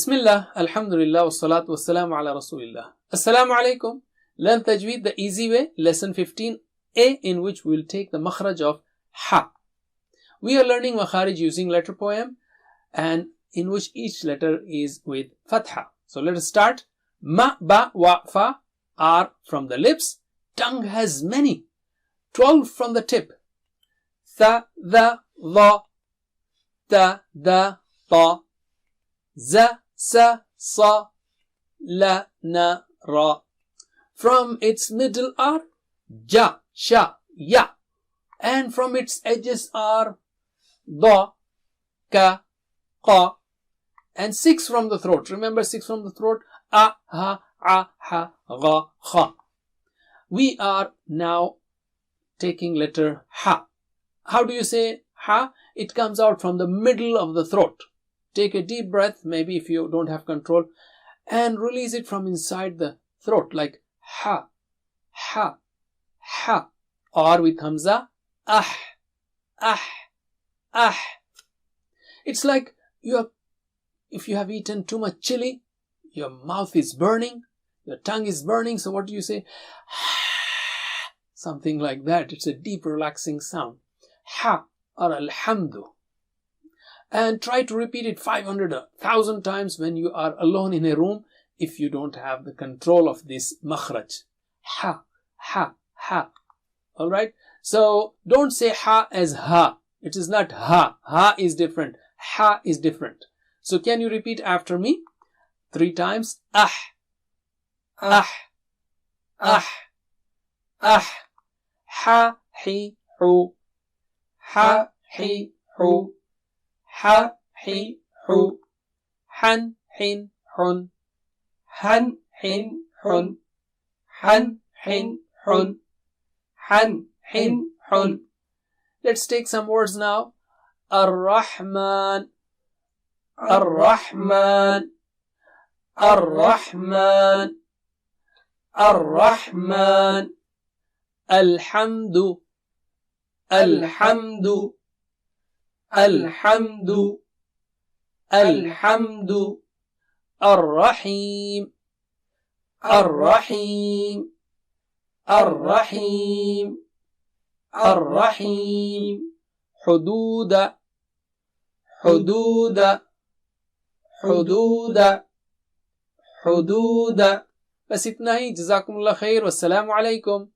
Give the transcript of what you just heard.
Bismillah, alhamdulillah, wassalatu wassalamu ala rasulillah. Assalamu alaikum. Learn Tajweed the easy way, lesson 15a, in which we will take the makhraj of ha. We are learning makharij using letter poem, and in which each letter is with fatha. So let us start. Ma, ba, wa, fa are from the lips. Tongue has many, 12 from the tip. Tha, the, dha, ta, da, ta, za, sa, sa, la, na, ra. From its middle are ja, sha, ya, and from its edges are da, ka, qa, and 6 from the throat. Remember 6 from the throat: a, ha, ga, kha. We are now taking letter ha. How do you say ha? It comes out from the middle of the throat. Take a deep breath, maybe if you don't have control, and release it from inside the throat like ha, ha, ha. Or with hamza, ah, ah, ah. It's like if you have eaten too much chili, your mouth is burning, your tongue is burning, so what do you say? Something like that. It's a deep, relaxing sound. Ha or alhamdu. And try to repeat it 500, 1,000 times when you are alone in a room if you don't have the control of this makhraj. Ha, ha, ha. Alright? So don't say ha as ha. It is not ha. Ha is different. Ha is different. So can you repeat after me 3 times? Ah, ah, ah, ah. Ha, hi, hu. Ha, hi, hu. Ha, hi, hu. Han, hin, hun. Han, hin, hun. Han, hin, hun. Han, hin, hun. Let's take some words now. Ar-Rahman, Ar-Rahman, Ar-Rahman, Ar-Rahman. Alhamdu, Alhamdu, Alhamdu, Alhamdu. Ar-Rahim, Ar-Rahim, Ar-Rahim, Ar-Rahim. Hududa, Hududa, Hududa, Hududa. बस इतना ही. जज़ाकुमुल्लाह खैर. वस्सलामु अलैकुम.